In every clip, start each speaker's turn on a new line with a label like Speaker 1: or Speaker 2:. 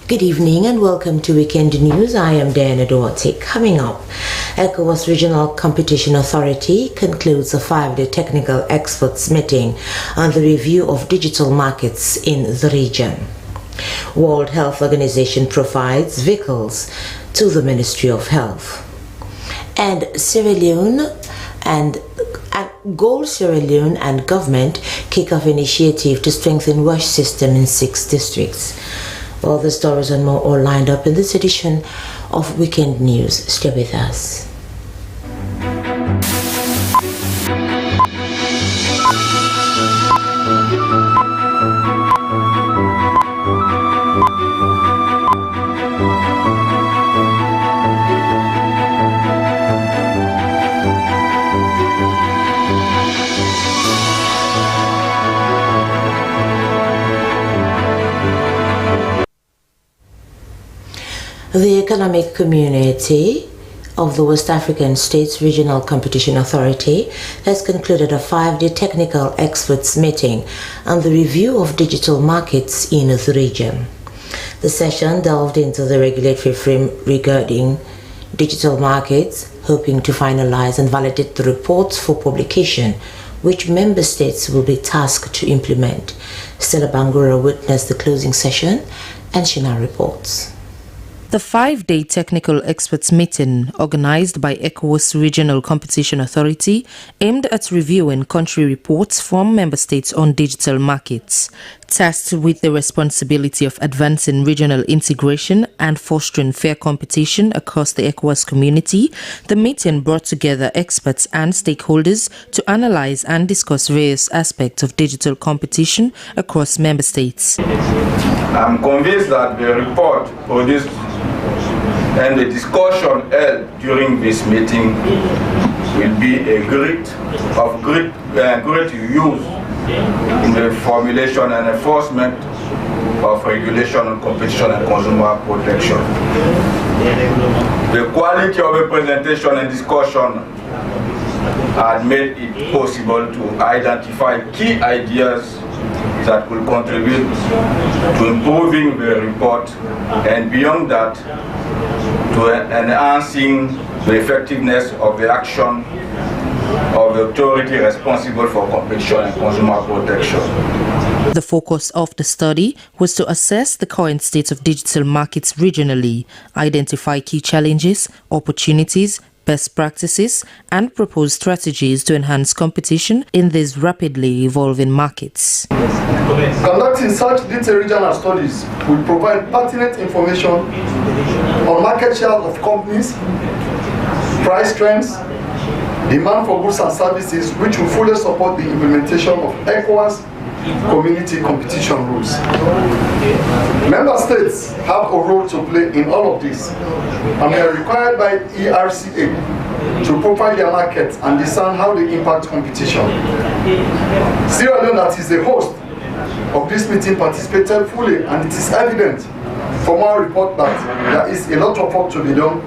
Speaker 1: Good evening and welcome to Weekend News. I am Diana Duarte. Coming up, ECOWAS Regional Competition Authority concludes a 5-day technical experts meeting on the review of digital markets in the region. World Health Organization provides vehicles to the Ministry of Health. And Sierra Leone and government kick off initiative to strengthen wash system in 6 districts. All the stories and more are lined up in this edition of Weekend News. Stay with us. The Economic Community of the West African States Regional Competition Authority has concluded a 5-day technical experts meeting on the review of digital markets in the region. The session delved into the regulatory frame regarding digital markets, hoping to finalize and validate the reports for publication, which member states will be tasked to implement. Stella Bangura witnessed the closing session and she now reports.
Speaker 2: The 5-day technical experts meeting, organized by ECOWAS Regional Competition Authority, aimed at reviewing country reports from member states on digital markets. Tasked with the responsibility of advancing regional integration and fostering fair competition across the ECOWAS community, the meeting brought together experts and stakeholders to analyze and discuss various aspects of digital competition across member states.
Speaker 3: I'm convinced that the report produced and the discussion held during this meeting will be a great use in the formulation and enforcement of regulation on competition and consumer protection. The quality of the presentation and discussion had made it possible to identify key ideas that will contribute to improving the report and beyond that to enhancing the effectiveness of the action of the authority responsible for competition and consumer protection.
Speaker 2: The focus of the study was to assess the current state of digital markets regionally, identify key challenges, opportunities, best practices, and propose strategies to enhance competition in these rapidly evolving markets.
Speaker 4: Conducting such detailed regional studies will provide pertinent information on market share of companies, price trends, demand for goods and services, which will fully support the implementation of ECOWAS community competition rules. Member states have a role to play in all of this, and they are required by ERCA to profile their markets and discern how they impact competition. Sierra Leone, that is the host of this meeting, participated fully, and it is evident from our report that there is a lot of work to be done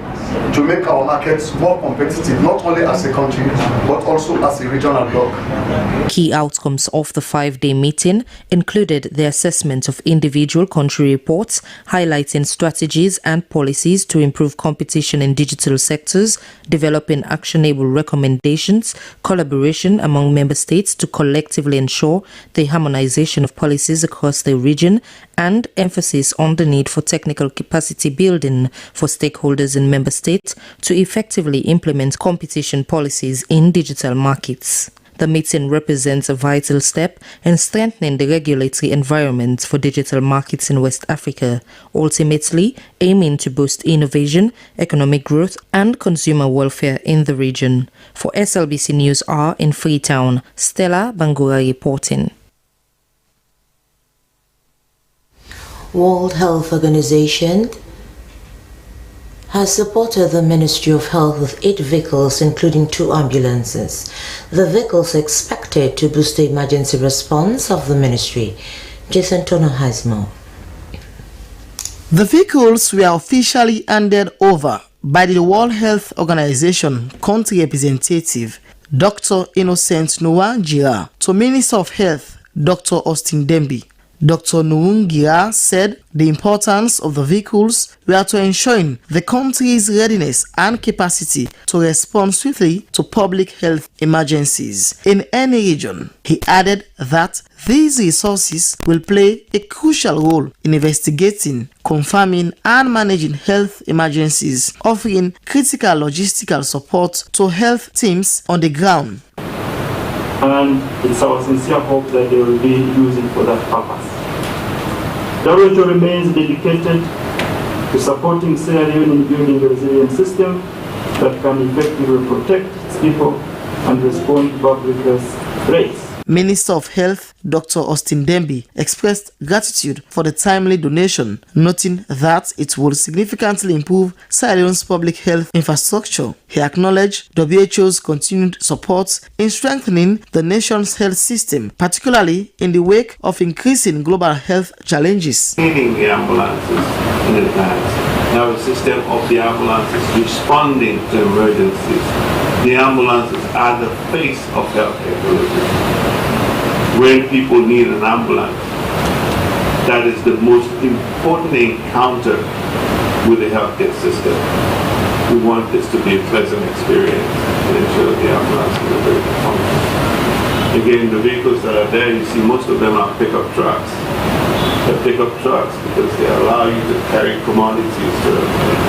Speaker 4: to make our markets more competitive, not only as a country, but also as a regional bloc.
Speaker 2: Key outcomes of the 5-day meeting included the assessment of individual country reports, highlighting strategies and policies to improve competition in digital sectors, developing actionable recommendations, collaboration among member states to collectively ensure the harmonization of policies across the region, and emphasis on the need for technical capacity building for stakeholders in member states to effectively implement competition policies in digital markets. The meeting represents a vital step in strengthening the regulatory environment for digital markets in West Africa, ultimately aiming to boost innovation, economic growth, and consumer welfare in the region. For SLBC News R in Freetown, Stella Bangura reporting.
Speaker 1: World Health Organization has supported the Ministry of Health with 8 vehicles, including 2 ambulances. The vehicles are expected to boost the emergency response of the ministry. Jason Tono has more.
Speaker 5: The vehicles were officially handed over by the World Health Organization country representative Dr. Innocent Noah Jira to Minister of Health Dr. Austin Demby. Dr. Nuungira said the importance of the vehicles were to ensuring the country's readiness and capacity to respond swiftly to public health emergencies in any region. He added that these resources will play a crucial role in investigating, confirming, and managing health emergencies, offering critical logistical support to health teams on the ground.
Speaker 6: And it's our sincere hope that they will be used for that purpose. WHO remains dedicated to supporting Sierra Leone in building a resilient system that can effectively protect its people and respond to public health threats.
Speaker 5: Minister of Health Dr. Austin Demby expressed gratitude for the timely donation, noting that it will significantly improve Sierra Leone's public health infrastructure. He acknowledged WHO's continued support in strengthening the nation's health system, particularly in the wake of increasing global health challenges.
Speaker 7: Needing the ambulances in advance. Now a system of the ambulances responding to emergencies. The ambulances are the face of healthcare delivery. When people need an ambulance, that is the most important encounter with the healthcare system. We want this to be a pleasant experience and ensure the ambulance is very functional. Again, the vehicles that are there, you see most of them are pickup trucks. They're pickup trucks because they allow you to carry commodities, to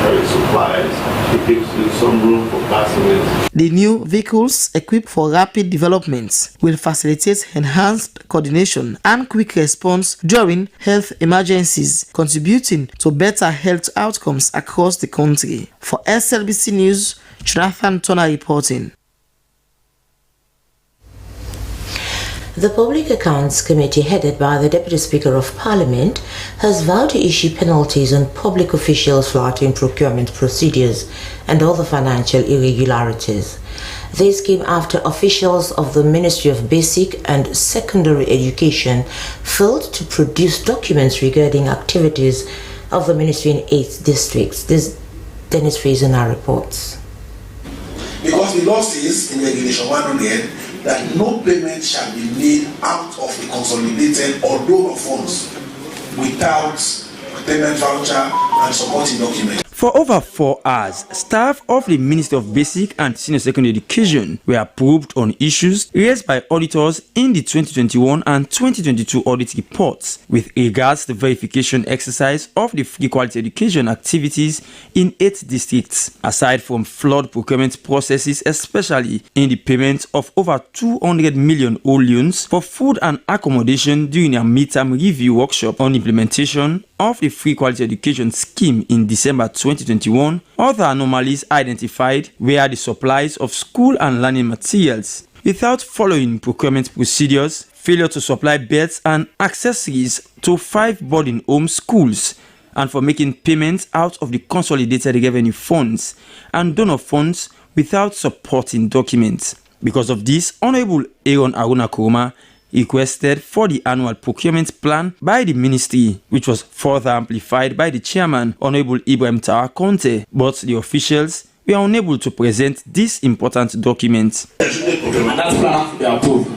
Speaker 7: carry supplies. It gives you some room for passengers.
Speaker 5: The new vehicles equipped for rapid development will facilitate enhanced coordination and quick response during health emergencies, contributing to better health outcomes across the country. For SLBC News, Jonathan Turner reporting.
Speaker 1: The Public Accounts Committee, headed by the Deputy Speaker of Parliament, has vowed to issue penalties on public officials flouting procurement procedures and other financial irregularities. This came after officials of the Ministry of Basic and Secondary Education failed to produce documents regarding activities of the ministry in 8 districts. This Dennis Fraser now reports.
Speaker 8: Because the law says in Regulation 100 that no payment shall be made out of the consolidated or donor funds without payment voucher and supporting document.
Speaker 9: For over 4 hours, staff of the Ministry of Basic and Senior Secondary Education were probed on issues raised by auditors in the 2021 and 2022 audit reports with regards to the verification exercise of the free quality education activities in 8 districts, aside from flawed procurement processes, especially in the payment of over 200 million loans for food and accommodation during a midterm review workshop on implementation of the free quality education scheme in December 2021. Other anomalies identified were the supplies of school and learning materials without following procurement procedures, failure to supply beds and accessories to 5 boarding home schools, and for making payments out of the consolidated revenue funds and donor funds without supporting documents. Because of this, Honorable Aaron Aruna Kuruma requested for the annual procurement plan by the ministry, which was further amplified by the chairman, Honorable Ibrahim Taha Conte, but the officials were unable to present this important document.
Speaker 10: And that plan has to be approved.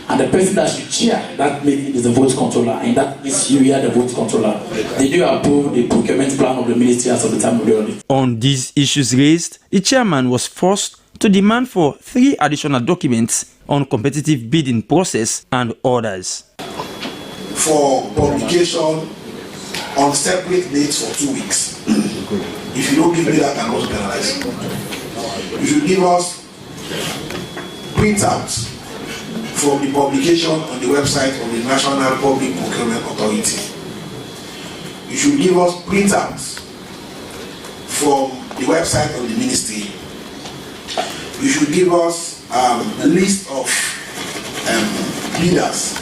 Speaker 10: And the person that should chair that meeting is the vote controller, and that is you are the vote controller. Did you approve the procurement plan of the ministry as of the time of the audit? On
Speaker 9: these issues raised, the chairman was forced to demand for 3 additional documents on competitive bidding process and orders.
Speaker 8: For publication on separate dates for 2 weeks. If you don't give me that, I'm also penalized. You should give us printouts from the publication on the website of the National Public Procurement Authority. You should give us printouts from the website of the ministry. You should give us a list of bidders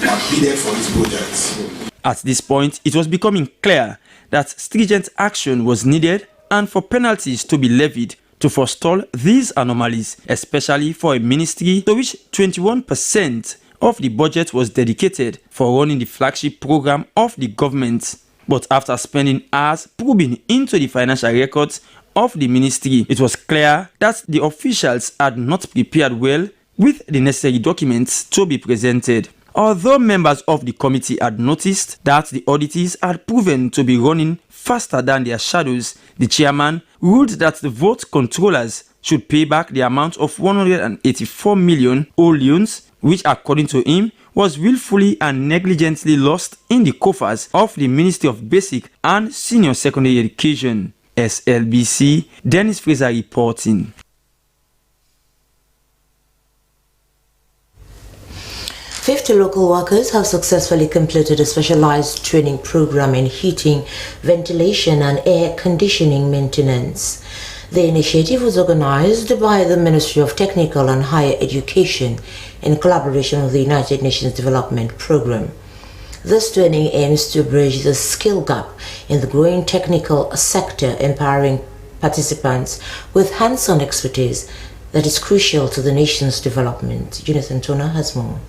Speaker 8: that bidded for this project.
Speaker 9: At this point, it was becoming clear that stringent action was needed and for penalties to be levied to forestall these anomalies, especially for a ministry to which 21% of the budget was dedicated for running the flagship program of the government. But after spending hours probing into the financial records of the ministry, it was clear that the officials had not prepared well with the necessary documents to be presented. Although members of the committee had noticed that the audits had proven to be running faster than their shadows, the chairman ruled that the vote controllers should pay back the amount of 184 million old loans, which according to him was willfully and negligently lost in the coffers of the Ministry of Basic and Senior Secondary Education. SLBC, Dennis Fraser reporting.
Speaker 1: 50 local workers have successfully completed a specialized training program in heating, ventilation and air conditioning maintenance. The initiative was organized by the Ministry of Technical and Higher Education in collaboration with the United Nations Development Programme. This training aims to bridge the skill gap in the growing technical sector, empowering participants with hands-on expertise that is crucial to the nation's development. Jonathan Tona has more.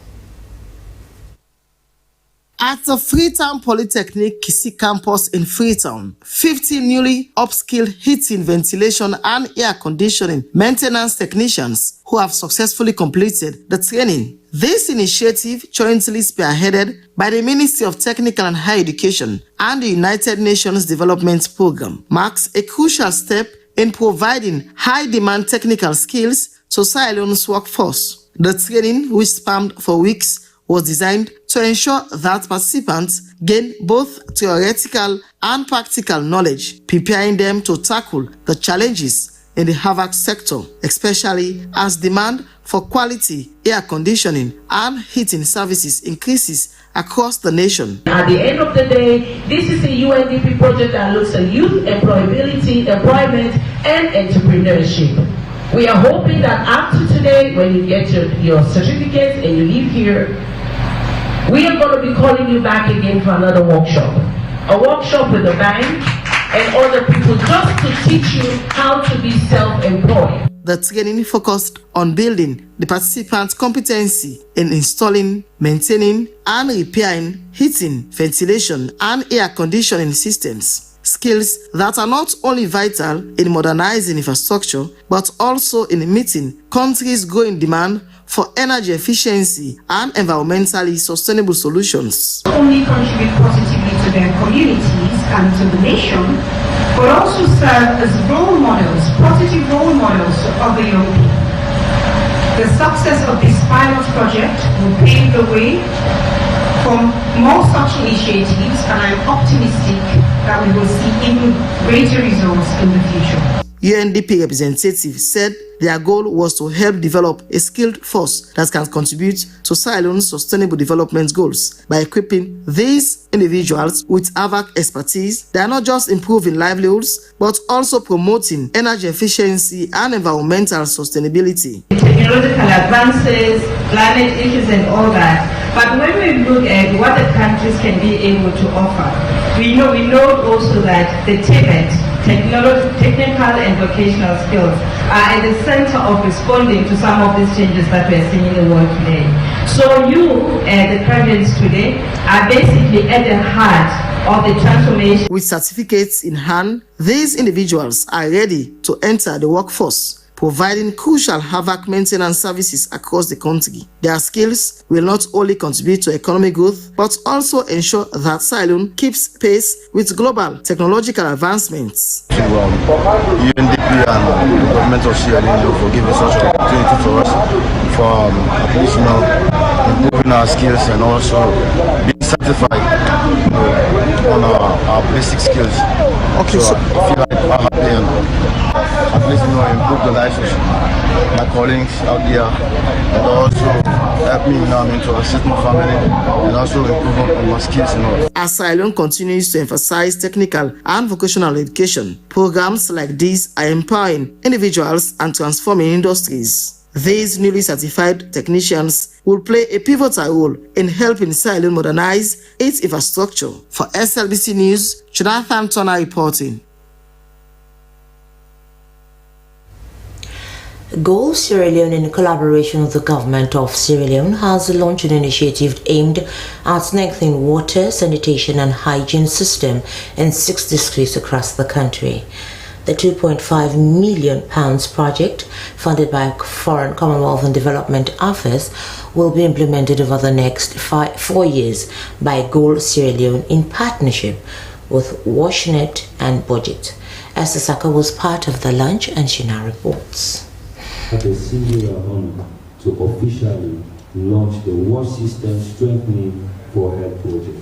Speaker 5: At the Freetown Polytechnic Kisi campus in Freetown, 50 newly upskilled heating, ventilation and air conditioning maintenance technicians who have successfully completed the training. This initiative, jointly spearheaded by the Ministry of Technical and Higher Education and the United Nations Development Programme, marks a crucial step in providing high-demand technical skills to Sierra Leone's workforce. The training, which spanned for weeks, was designed to ensure that participants gain both theoretical and practical knowledge, preparing them to tackle the challenges in the HVAC sector, especially as demand for quality air conditioning and heating services increases across the nation.
Speaker 11: At the end of the day, this is a UNDP project that looks at youth employability, employment, and entrepreneurship. We are hoping that after today, when you get your certificates and you leave here, we are going to be calling you back again for another workshop. A workshop with a bang and other people just to teach you how to be self-employed.
Speaker 5: The training focused on building the participants' competency in installing, maintaining, and repairing heating, ventilation, and air conditioning systems. Skills that are not only vital in modernizing infrastructure, but also in meeting countries' growing demand for energy efficiency and environmentally sustainable solutions.
Speaker 12: Not only contribute positively to their communities and to the nation, but also serve as role models, positive role models to other young people. The success of this pilot project will pave the way for more such initiatives, and I'm optimistic that we will see even greater results in the future.
Speaker 5: UNDP representatives said their goal was to help develop a skilled force that can contribute to Sierra Leone's sustainable development goals. By equipping these individuals with HVAC expertise, they are not just improving livelihoods, but also promoting energy efficiency and environmental sustainability.
Speaker 13: Technological advances, climate issues and all that. But when we look at what the countries can be able to offer, we know also that the technical and vocational skills are at the center of responding to some of these changes that we are seeing in the world today. So you, the graduates today, are basically at the heart of the transformation.
Speaker 5: With certificates in hand, these individuals are ready to enter the workforce, providing crucial HVAC maintenance services across the country. Their skills will not only contribute to economic growth, but also ensure that Sierra Leone keeps pace with global technological advancements.
Speaker 14: UNDP and the government of Sierra Leone for giving such an opportunity for us for at least improving our skills and also being certified on our basic skills. Okay, so I feel like I'm happy and at least improve the lives of my colleagues out there, and also help me to assist my family and also improve on my skills and all.
Speaker 5: As Sierra Leone continues to emphasize technical and vocational education, programs like these are empowering individuals and transforming industries. These newly certified technicians will play a pivotal role in helping Sierra Leone modernize its infrastructure. For SLBC News, Jonathan Turner reporting.
Speaker 1: Go Sierra Leone, in collaboration with the government of Sierra Leone, has launched an initiative aimed at strengthening water, sanitation and hygiene system in 6 districts across the country. The £2.5 million project, funded by Foreign, Commonwealth and Development Office, will be implemented over the next 4 years by Gold Sierra Leone in partnership with WashNet and Budget. Esther Saka was part of the launch and she now reports.
Speaker 15: At a singular honor to officially launch the Wash System Strengthening for Health project.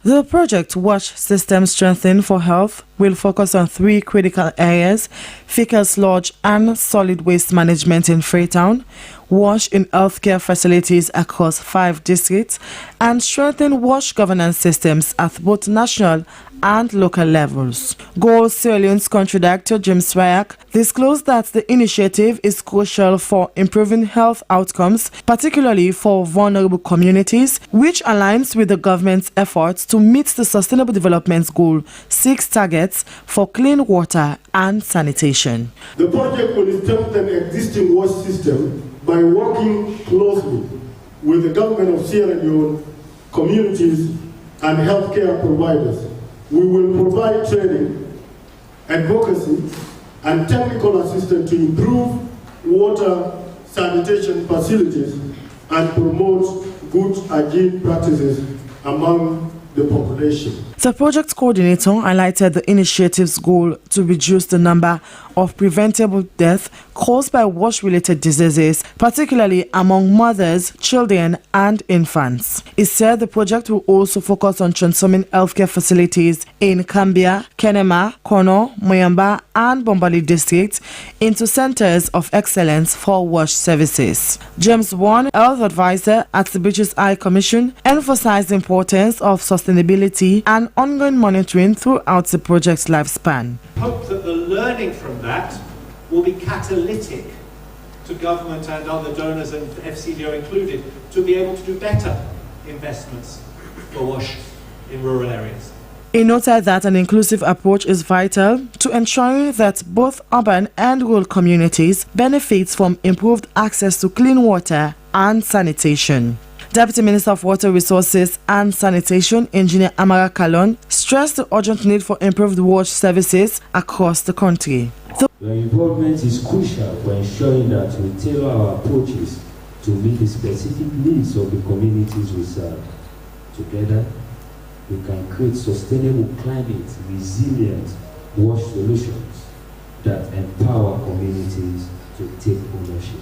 Speaker 5: The project Wash System Strengthening for Health will focus on 3 critical areas: fecal sludge and solid waste management in Freetown, wash in healthcare facilities across 5 districts, and strengthen wash governance systems at both national and local levels. Gold Sierra Leone's country director James Ryak disclosed that the initiative is crucial for improving health outcomes, particularly for vulnerable communities, which aligns with the government's efforts to meet the Sustainable Development Goal 6 targets for clean water and sanitation.
Speaker 16: The project will strengthen the existing wash system by working closely with the government of Sierra Leone, communities, and healthcare providers. We will provide training, advocacy, and technical assistance to improve water sanitation facilities and promote good hygiene practices among the population.
Speaker 5: The project coordinator highlighted the initiative's goal to reduce the number of preventable deaths caused by wash-related diseases, particularly among mothers, children, and infants. He said the project will also focus on transforming healthcare facilities in Kambia, Kenema, Kono, Moyamba, and Bombali districts into centers of excellence for wash services. James Wan, health advisor at the British High Commission, emphasized the importance of sustainability and ongoing monitoring throughout the project's lifespan.
Speaker 17: Hope that the learning from that will be catalytic to government and other donors, and FCDO included, to be able to do better investments for wash in rural areas.
Speaker 5: He noted that an inclusive approach is vital to ensuring that both urban and rural communities benefit from improved access to clean water and sanitation. Deputy Minister of Water Resources and Sanitation, Engineer Amara Kalon, stressed the urgent need for improved wash services across the country.
Speaker 15: Your involvement is crucial for ensuring that we tailor our approaches to meet the specific needs of the communities we serve. Together, we can create sustainable climate resilient wash solutions that empower communities to take ownership.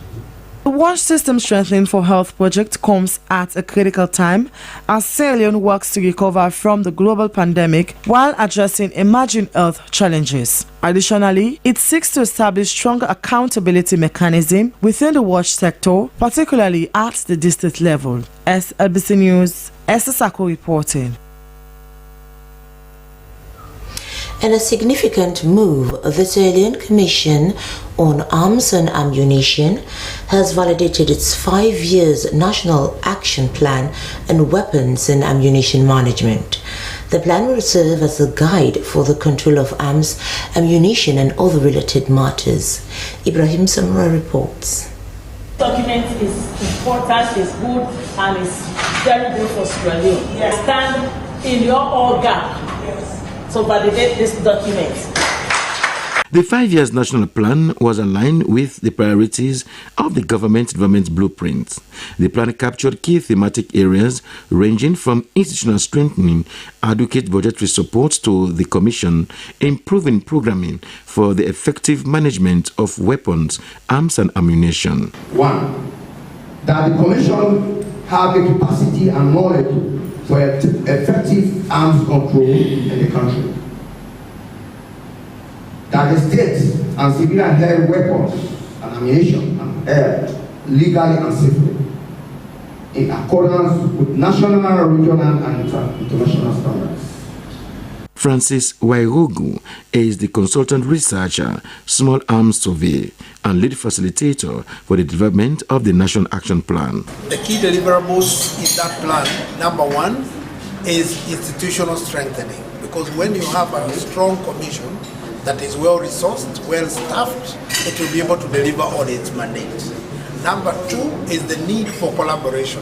Speaker 5: The Wash System Strengthening for Health project comes at a critical time as Sierra Leone works to recover from the global pandemic while addressing emerging health challenges. Additionally, it seeks to establish stronger accountability mechanism within the wash sector, particularly at the district level. Slbc News, Esther Sako reporting.
Speaker 1: In a significant move, the Sierra Leone Commission on Arms and Ammunition has validated its 5 years National Action Plan on Weapons and Ammunition Management. The plan will serve as a guide for the control of arms, ammunition and other related matters. Ibrahim Samra reports.
Speaker 18: Document is important, is good, and is very good for Sierra Leone. Yes. Stand in your all gap. So validate this document.
Speaker 19: The 5 years national plan was aligned with the priorities of the government's development blueprint. The plan captured key thematic areas ranging from institutional strengthening, adequate budgetary support to the Commission, improving programming for the effective management of weapons, arms and ammunition.
Speaker 20: 1. That the Commission have the capacity and knowledge for effective arms control in the country. That the state and civilian held weapons and ammunition and held legally and safely in accordance with national, regional and international standards.
Speaker 19: Francis Wairugu is the consultant researcher, small arms survey, and lead facilitator for the development of the National Action Plan.
Speaker 21: The key deliverables in that plan, number 1, is institutional strengthening. Because when you have a strong commission that is well-resourced, well-staffed, it will be able to deliver on its mandate. Number 2 is the need for collaboration,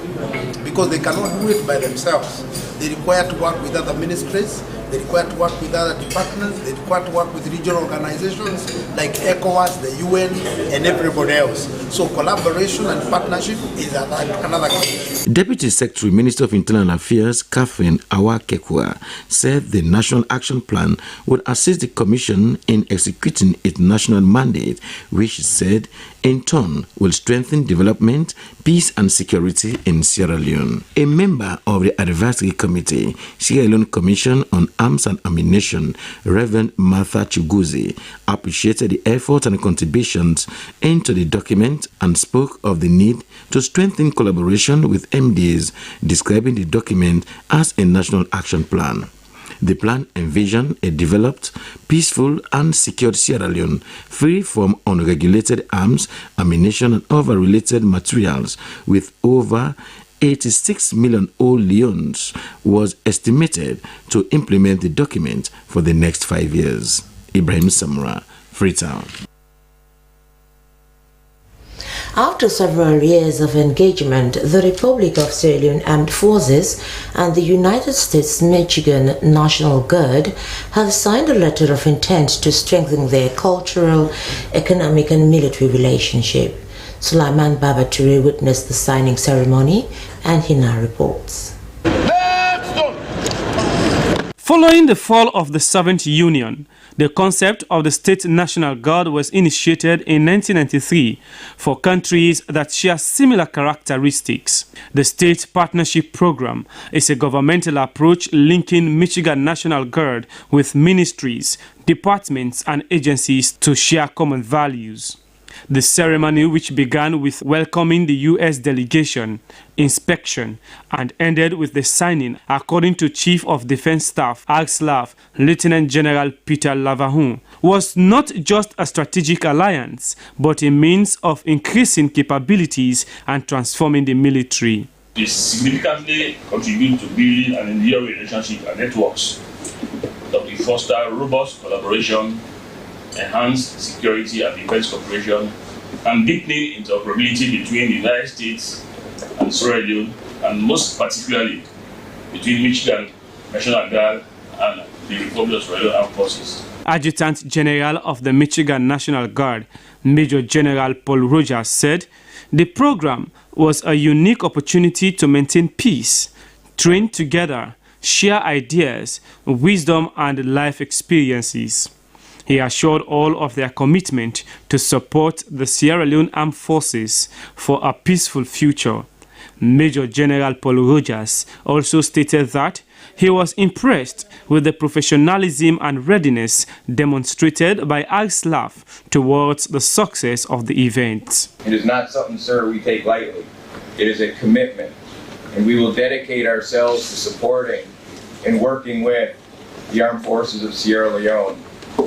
Speaker 21: because they cannot do it by themselves. They require to work with other ministries, they require to work with other departments, they require to work with regional organizations like ECOWAS, the UN, and everybody else. So collaboration and partnership is another key issue.
Speaker 19: Deputy Secretary, Minister of Internal Affairs, Catherine Awakekwa, said the National Action Plan would assist the Commission in executing its national mandate, which she said, in turn, will strengthen development, peace and security in Sierra Leone. A member of the Advisory Committee, Sierra Leone Commission on Arms and Ammunition, Reverend Martha Chuguzi, appreciated the effort and contributions into the document and spoke of the need to strengthen collaboration with MDs, describing the document as a national action plan. The plan envisioned a developed, peaceful and secured Sierra Leone, free from unregulated arms, ammunition and other related materials, with over 86 million old Leones was estimated to implement the document for the next 5 years. Ibrahim Samra, Freetown.
Speaker 1: After several years of engagement, the Republic of Sierra Leone Armed Forces and the United States Michigan National Guard have signed a letter of intent to strengthen their cultural, economic and military relationship. Sulaiman Babature witnessed the signing ceremony and he now reports.
Speaker 3: Following the fall of the Soviet Union, the concept of the State National Guard was initiated in 1993 for countries that share similar characteristics. The State Partnership Program is a governmental approach linking Michigan National Guard with ministries, departments and agencies to share common values. The ceremony, which began with welcoming the U.S. delegation, inspection, and ended with the signing, according to Chief of Defense Staff ARSLAF Lieutenant General Peter Lavahun, was not just a strategic alliance, but a means of increasing capabilities and transforming the military.
Speaker 22: It significantly contributes to building an enduring relationship and networks that will foster robust collaboration, enhanced security and defense cooperation, and deepening interoperability between the United States and Sierra Leone, and most particularly between Michigan National Guard and the Republic of Sierra Leone Armed Forces.
Speaker 3: Adjutant General of the Michigan National Guard, Major General Paul Rogers, said the program was a unique opportunity to maintain peace, train together, share ideas, wisdom and life experiences. He assured all of their commitment to support the Sierra Leone Armed Forces for a peaceful future. Major General Paul Rogers also stated that he was impressed with the professionalism and readiness demonstrated by ARSLAF towards the success of the event.
Speaker 23: It is not something, sir, we take lightly. It is a commitment, and we will dedicate ourselves to supporting and working with the Armed Forces of Sierra Leone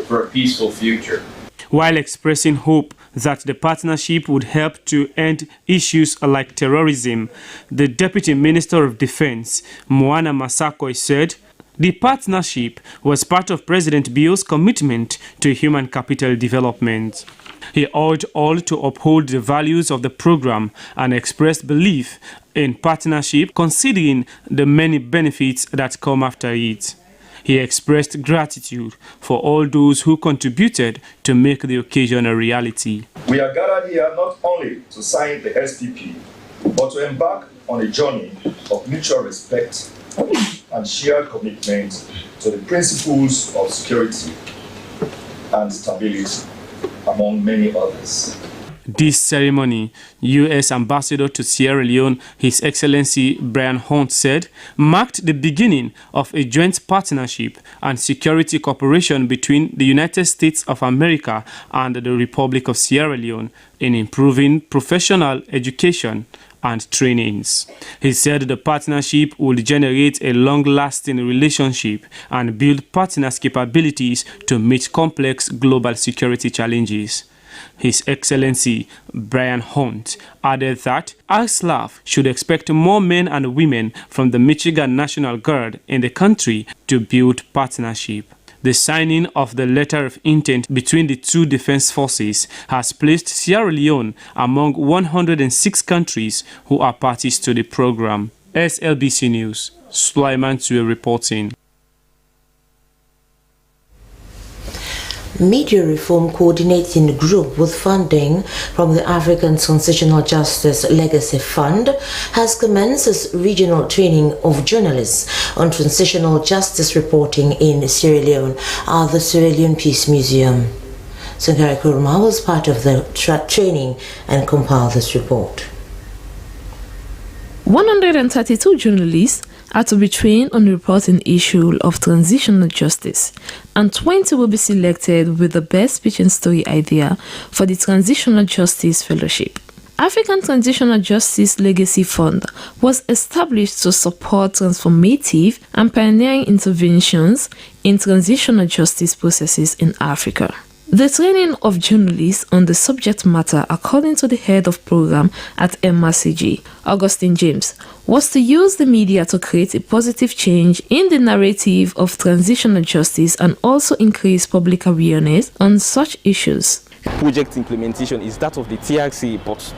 Speaker 23: for a peaceful future.
Speaker 3: While expressing hope that the partnership would help to end issues like terrorism, the Deputy Minister of Defense, Moana Masakoi, said the partnership was part of President Bio's commitment to human capital development. He urged all to uphold the values of the program and expressed belief in partnership, considering the many benefits that come after it. He expressed gratitude for all those who contributed to make the occasion a reality.
Speaker 22: We are gathered here not only to sign the SPP, but to embark on a journey of mutual respect and shared commitment to the principles of security and stability, among many others.
Speaker 3: This ceremony, U.S. Ambassador to Sierra Leone, His Excellency Brian Hunt, said, marked the beginning of a joint partnership and security cooperation between the United States of America and the Republic of Sierra Leone in improving professional education and trainings. He said the partnership would generate a long-lasting relationship and build partners' capabilities to meet complex global security challenges. His Excellency Brian Hunt added that ARSLAF should expect more men and women from the Michigan National Guard in the country to build partnership. The signing of the letter of intent between the two defense forces has placed Sierra Leone among 106 countries who are parties to the program. SLBC News, Sulaiman Tue reporting.
Speaker 1: Media Reform Coordinating Group, with funding from the African Transitional Justice Legacy Fund, has commenced its regional training of journalists on transitional justice reporting in Sierra Leone at the Sierra Leone Peace Museum. Sankari Kurma was part of the training and compiled this report.
Speaker 2: 132 journalists are to be trained on the reporting issue of transitional justice, and 20 will be selected with the best speech and story idea for the Transitional Justice Fellowship. African Transitional Justice Legacy Fund was established to support transformative and pioneering interventions in transitional justice processes in Africa. The training of journalists on the subject matter, according to the head of program at MRCG, Augustine James, was to use the media to create a positive change in the narrative of transitional justice and also increase public awareness on such issues.
Speaker 4: Project implementation is that of the TRC report.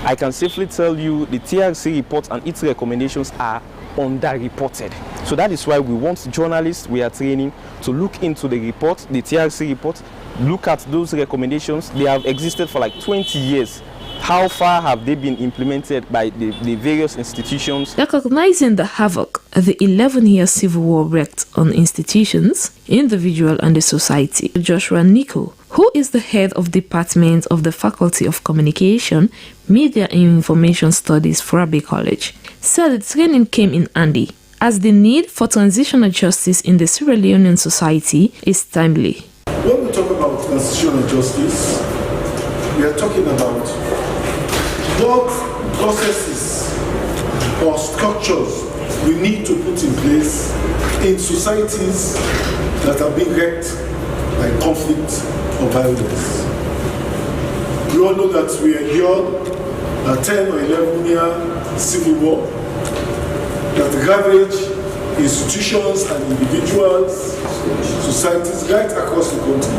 Speaker 4: I can safely tell you the TRC report and its recommendations are underreported. So that is why we want journalists we are training to look into the report, the TRC report, look at those recommendations. They have existed for like 20 years. How far have they been implemented by the various institutions?
Speaker 2: Recognizing the havoc the 11-year civil war wreaked on institutions, individual and the society, Joshua Nico, who is the head of department of the Faculty of Communication, Media and Information Studies, Frabe College, said the training came in handy as the need for transitional justice in the Sierra Leonean society is timely.
Speaker 16: When we talk about transitional justice, we are talking about what processes or structures we need to put in place in societies that are being wrecked by conflict or violence. We all know that we endured a 10 or 11 year civil war that ravaged institutions and individuals, societies right across the country.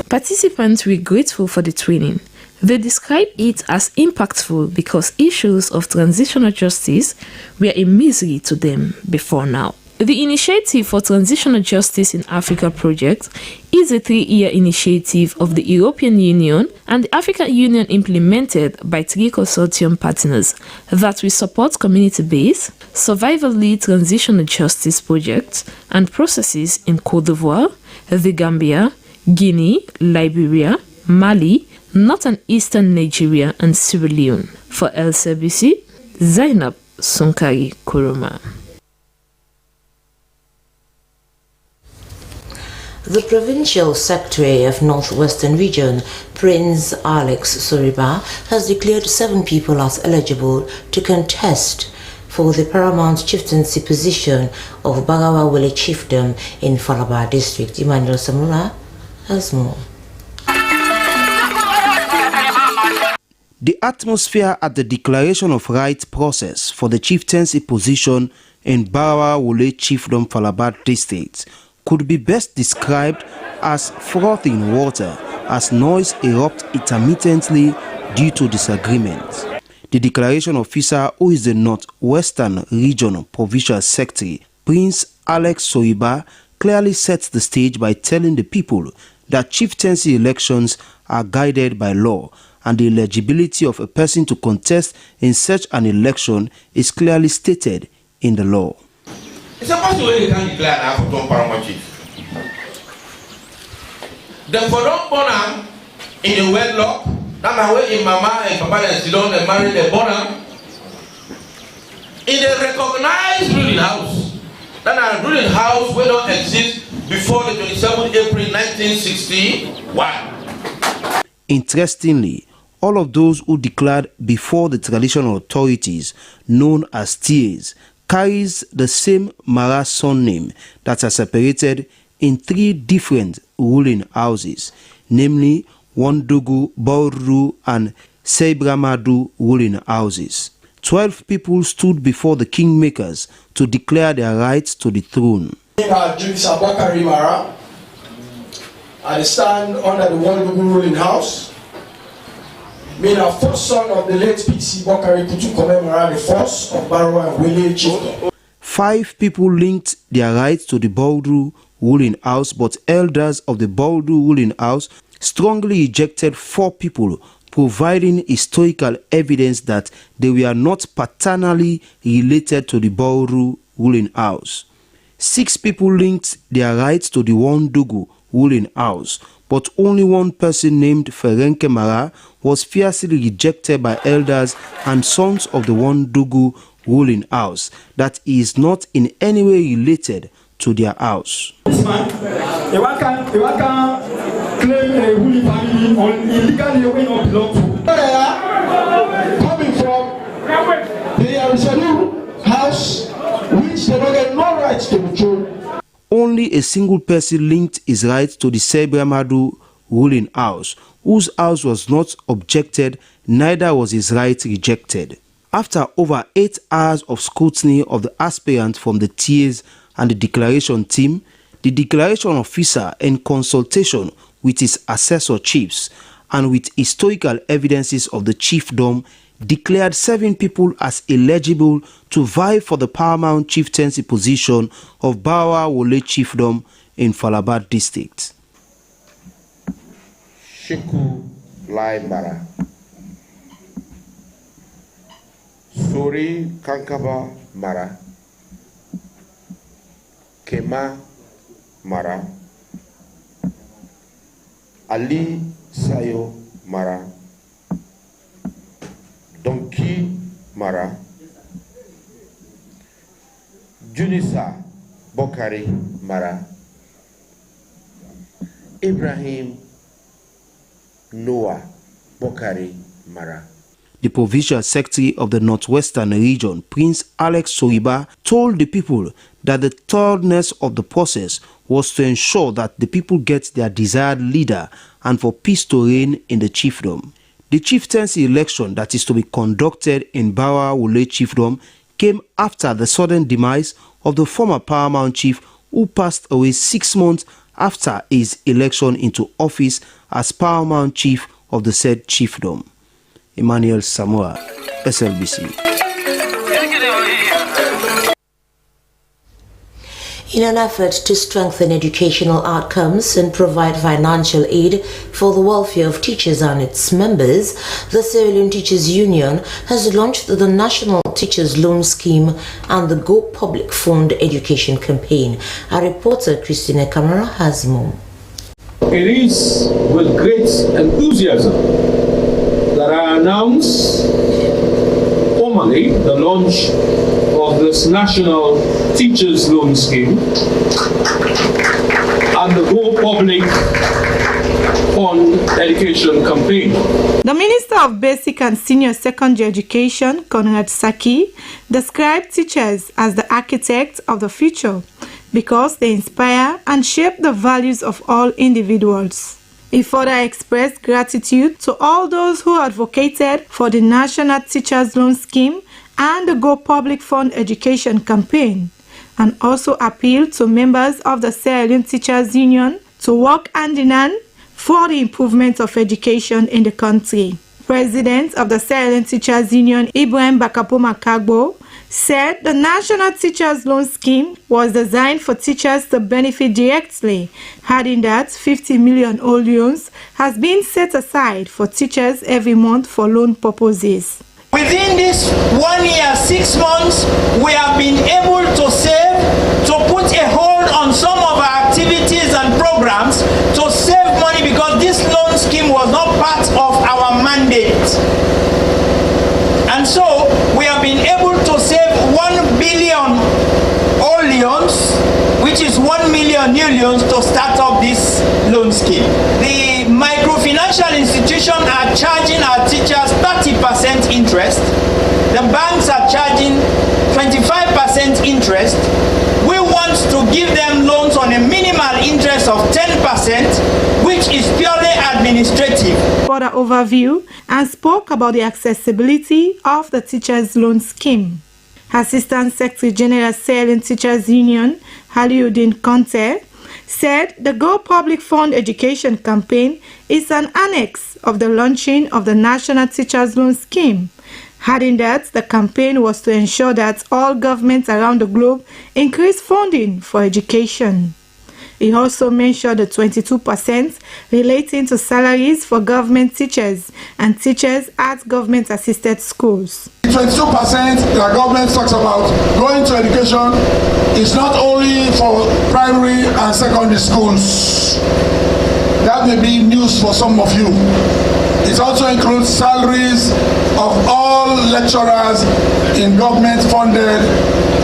Speaker 2: Participants were grateful for the training. They describe it as impactful because issues of transitional justice were a misery to them before now. The Initiative for Transitional Justice in Africa project is a 3-year initiative of the European Union and the African Union implemented by 3 consortium partners that will support community-based, survival-led transitional justice projects and processes in Côte d'Ivoire, the Gambia, Guinea, Liberia, Mali, North and Eastern Nigeria and Sierra Leone. For Slbc, Zainab Sunkari Kuruma.
Speaker 1: The Provincial Secretary of Northwestern Region, Prince Alex Soriba, has declared 7 people as eligible to contest for the paramount chieftaincy position of Bagawa Wele Chiefdom in Falaba District. Emmanuel Samula has more.
Speaker 6: The atmosphere at the declaration of rights process for the chieftaincy position in Bagawa Wele Chiefdom Falaba District could be best described as frothing water as noise erupts intermittently due to disagreements. The declaration officer, who is the Northwestern Region Provincial Secretary, Prince Alex Soriba, clearly sets the stage by telling the people that chieftaincy elections are guided by law and the eligibility of a person to contest in such an election is clearly stated in the law.
Speaker 24: It's supposed to you can declare an African paramount chief. The foreign born in a wedlock, that way in Mama and Papa and Silon and married a born in a recognized ruling house. That ruling house will not exist before the 27th April 1961.
Speaker 6: Interestingly, all of those who declared before the traditional authorities, known as TAs, carries the same Mara surname that are separated in 3 different ruling houses, namely Wandugu, Bauru, and Seibramadu ruling houses. 12 people stood before the kingmakers to declare their rights to the throne.
Speaker 25: I stand under the Wandugu ruling house. Being a first son of the late P.C. Bokari Kutu Komemara, the first of Barrow and Wele Chiefdom.
Speaker 6: 5 people linked their rights to the Bauru ruling house, but elders of the Bawdu ruling house strongly ejected 4 people, providing historical evidence that they were not paternally related to the Bawdu ruling house. 6 people linked their rights to the Wondugu ruling house, but only one person named Ferenke Mara was fiercely rejected by elders and sons of the Wondugu ruling house that he is not in any way related to their house.
Speaker 25: This man, claim a ruling family on illegally we not belong to. Coming from the Arisanu house, which they don't get no rights to control.
Speaker 6: Only a single person linked his rights to the Sebramadu ruling house, whose house was not objected, neither was his right rejected. After over 8 hours of scrutiny of the aspirant from the tiers and the declaration team, the declaration officer, in consultation with his assessor chiefs and with historical evidences of the chiefdom, declared 7 people as eligible to vie for the paramount chieftaincy position of Bawa Wole chiefdom in Falabat district.
Speaker 7: Sheku Lai Mara, Sori Kankaba Mara, Kema Mara, Ali Sayo Mara, Donkey Mara, Junisa Bokari Mara, Ibrahim Noah Bokari Mara.
Speaker 6: The provincial secretary of the Northwestern region, Prince Alex Soriba, told the people that the thoroughness of the process was to ensure that the people get their desired leader and for peace to reign in the chiefdom. The chieftaincy election that is to be conducted in Bawa Wole chiefdom came after the sudden demise of the former paramount chief who passed away 6 months after his election into office as paramount chief of the said chiefdom. Emmanuel Samoa, SLBC.
Speaker 1: In an effort to strengthen educational outcomes and provide financial aid for the welfare of teachers and its members, the Sierra Leone Teachers Union has launched the National Teachers Loan Scheme and the Go Public Fund Education Campaign. Our reporter, Christina Camara, has more.
Speaker 8: It is with great enthusiasm that I announce formally the launch of this National Teachers Loan Scheme and the Go Public Fund Education Campaign.
Speaker 9: The Minister of Basic and Senior Secondary Education, Conrad Saki, described teachers as the architects of the future because they inspire and shape the values of all individuals. He further expressed gratitude to all those who advocated for the National Teachers Loan Scheme and the Go Public Fund Education Campaign, and also appealed to members of the Sierra Leone Teachers Union to work hand in hand for the improvement of education in the country. President of the Sierra Leone Teachers Union, Ibrahim Bakapoma Kagbo, said the National Teachers Loan Scheme was designed for teachers to benefit directly, adding that 50 million old loans has been set aside for teachers every month for loan purposes.
Speaker 10: Within this 1 year, 6 months, we have been able to save, to put a hold on some of our activities and programs to save money because this loan scheme was not part of our mandate. And so we have been able to save 1 billion old loans, which is 1 million new loans to start up this loan scheme. The microfinancial institutions are charging our teachers 30% interest. The banks are charging 25% interest. We want to give them loans on a minimal interest of 10%, which is purely administrative.
Speaker 9: Further overview and spoke about the accessibility of the Teachers Loan Scheme. Assistant Secretary General Sierra Leone Teachers Union, Haliuddin Conte, said the Go Public Fund Education Campaign is an annex of the launching of the National Teachers Loan Scheme, adding that the campaign was to ensure that all governments around the globe increase funding for education. He also mentioned the 22% relating to salaries for government teachers and teachers at government-assisted schools.
Speaker 25: 22% that government talks about going to education is not only for primary and secondary schools. That may be news for some of you. It also includes salaries of all lecturers in government-funded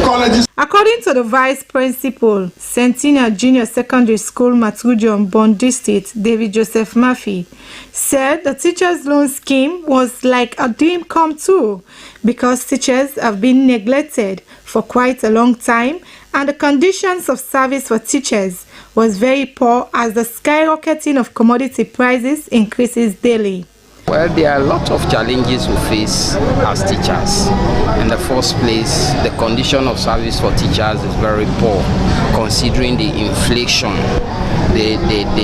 Speaker 25: colleges.
Speaker 9: According to the Vice Principal, Centennial Junior Secondary School, Matujon, Bond District, David Joseph Murphy, said the teachers' loan scheme was like a dream come true because teachers have been neglected for quite a long time and the conditions of service for teachers was very poor as the skyrocketing of commodity prices increases daily.
Speaker 11: Well, there are a lot of challenges we face as teachers. In the first place, the condition of service for teachers is very poor, considering the inflation, the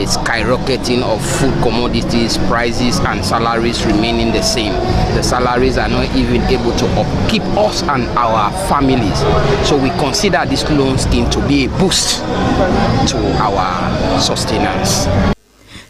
Speaker 11: skyrocketing of food commodities, prices, and salaries remaining the same. The salaries are not even able to upkeep us and our families. So we consider this loan scheme to be a boost to our sustenance.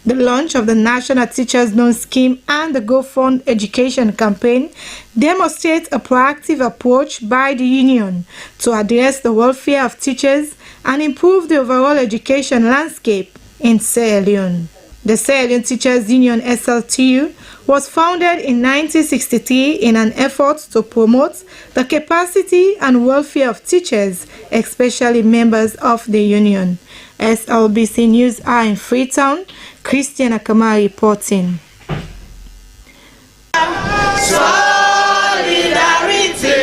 Speaker 9: The launch of the National Teachers Loan Scheme and the Go Fund Education campaign demonstrates a proactive approach by the union to address the welfare of teachers and improve the overall education landscape in Sierra Leone. The Sierra Leone Teachers Union SLTU was founded in 1963 in an effort to promote the capacity and welfare of teachers, especially members of the union. SLBC News are in Freetown. Christian Akama reporting.
Speaker 10: Solidarity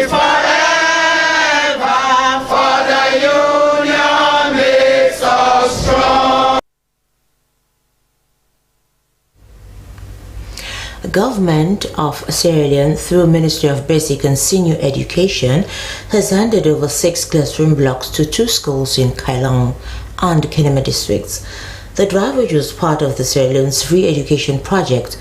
Speaker 10: forever, for the union makes us strong.
Speaker 1: The government of Sierra Leone, through Ministry of Basic and Senior Education, has handed over 6 classroom blocks to 2 schools in Kailong and Kenema districts. The drive, which was part of the Sierra Leone's free education project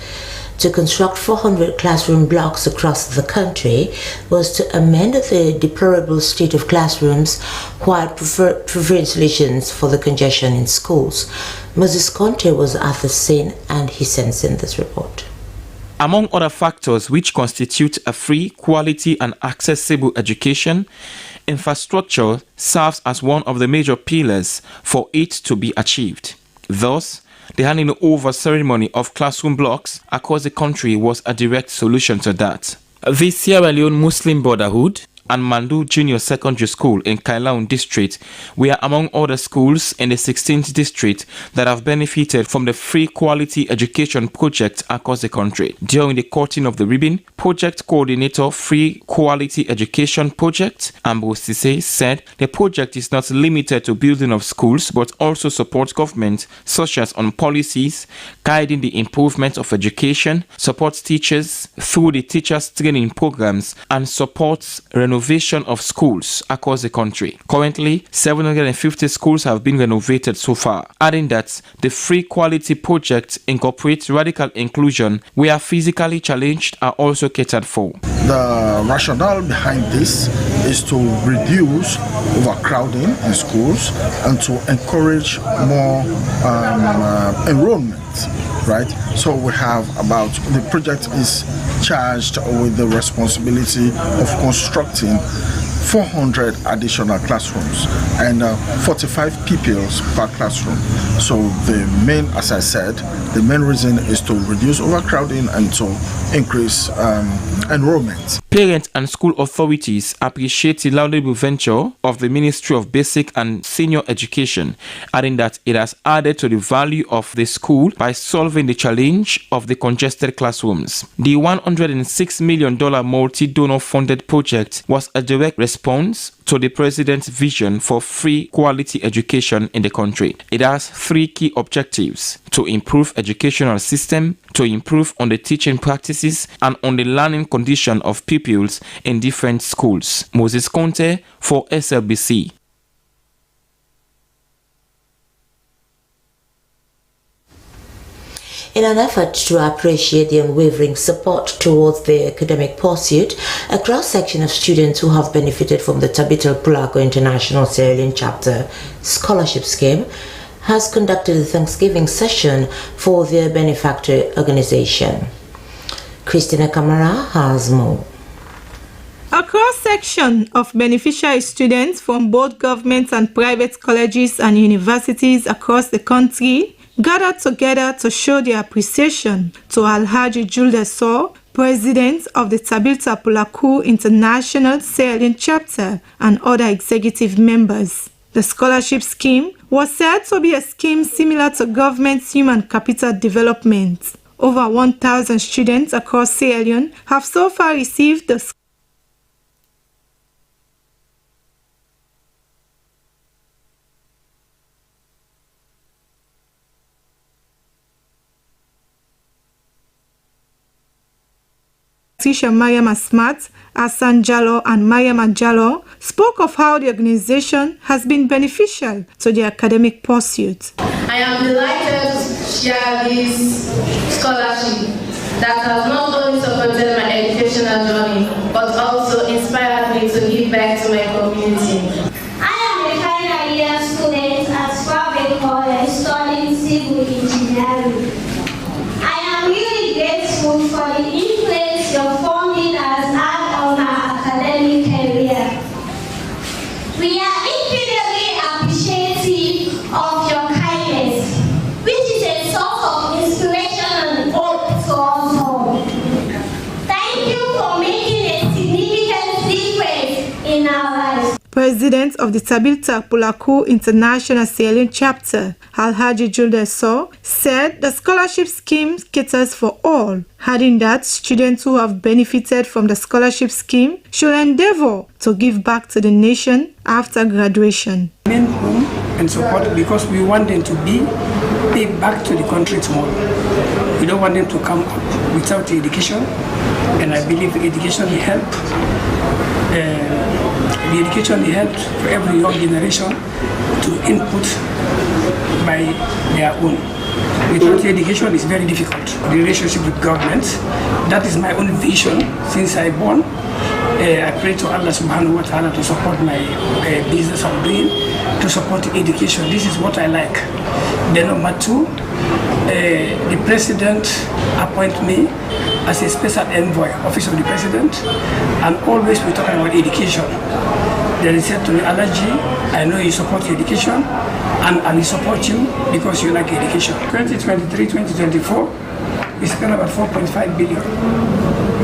Speaker 1: to construct 400 classroom blocks across the country, was to amend the deplorable state of classrooms while preferring solutions for the congestion in schools. Moses Conte was at the scene and he sends in this report.
Speaker 12: Among other factors which constitute a free, quality and accessible education, infrastructure serves as one of the major pillars for it to be achieved. Thus, the handing over ceremony of classroom blocks across the country was a direct solution to that. The Sierra Leone Muslim Brotherhood and Mandu Junior Secondary School in Kailong District were among other schools in the 16th district that have benefited from the free quality education project across the country. During the cutting of the ribbon, project coordinator Free Quality Education Project, Ambrose Sise, said the project is not limited to building of schools but also supports government such as on policies, guiding the improvement of education, supports teachers through the teachers training programs and supports renovation of schools across the country. Currently, 750 schools have been renovated so far, adding that the Free Quality Project incorporates radical inclusion where physically challenged are also catered for.
Speaker 25: The rationale behind this is to reduce overcrowding in schools and to encourage more enrollment. Right, so we have about, the project is charged with the responsibility of constructing 400 additional classrooms and 45 pupils per classroom. So the main, as I said, the main reason is to reduce overcrowding and to increase enrollment.
Speaker 12: Parents and school authorities appreciate the laudable venture of the Ministry of Basic and Senior Education, adding that it has added to the value of the school by solving the challenge of the congested classrooms. The $106 million multi-donor funded project was a direct response to the President's vision for free quality education in the country. It has 3 key objectives: to improve educational system, to improve on the teaching practices, and on the learning condition of pupils in different schools. Moses Conte for SLBC.
Speaker 1: In an effort to appreciate the unwavering support towards their academic pursuit, a cross-section of students who have benefited from the Tabital Pulaco International Sierra Leone Chapter Scholarship Scheme has conducted a Thanksgiving session for their benefactor organization. Christina Camara has more.
Speaker 9: A cross-section of beneficiary students from both government and private colleges and universities across the country gathered together to show their appreciation to Alhaji Jules Sow, President of the Tabita Pulaku International Sierra Leone Chapter, and other executive members. The scholarship scheme was said to be a scheme similar to government's human capital development. Over 1,000 students across Sierra Leone have so far received the Mariam Asmat, Hassan Jallo and Mariam Jallo spoke of how the organization has been beneficial to their academic pursuits.
Speaker 5: I am delighted to share this scholarship that has not only supported my educational journey but also inspired me to give back to my community.
Speaker 13: I am a final year student at Slbc College studying civil engineering. I am really grateful for the influence your funding has had on my academic career. We are infinitely appreciative of your kindness, which is a source of inspiration and hope to us all. Thank you for making a significant difference in our lives.
Speaker 9: President of the Tabita Pulaku International Sierra Leone Chapter, Alhaji Jules Sow, said the scholarship scheme caters for all, adding that students who have benefited from the scholarship scheme should endeavor to give back to the nation after graduation.
Speaker 14: Main home and support because we want them to be paid back to the country tomorrow. We don't want them to come up without education, and I believe education will help. The education will help for every young generation to input by their own. Without education, it's very difficult. The relationship with government, that is my own vision since I born. I pray to Allah subhanahu wa ta'ala to support my business I'm doing, to support education. This is what I like. Then number two, the president appoint me as a special envoy, office of the president, and always we talk about education. Then he said to me, Alaji, I know you support education, and I will support you because you like education. 2023-2024, we spent about 4.5 billion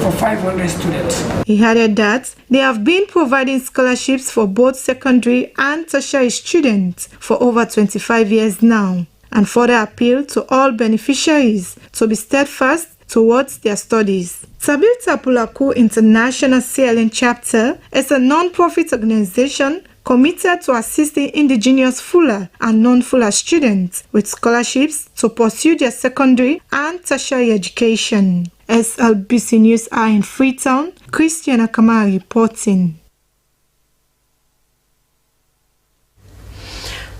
Speaker 14: for 500 students.
Speaker 9: He added that they have been providing scholarships for both secondary and tertiary students for over 25 years now, and further appeal to all beneficiaries to be steadfast towards their studies. Tabita Pulaku International Sierra Leone Chapter is a non-profit organization committed to assisting indigenous Fula and non-Fula students with scholarships to pursue their secondary and tertiary education. Slbc News are in Freetown. Christiana Kamara reporting.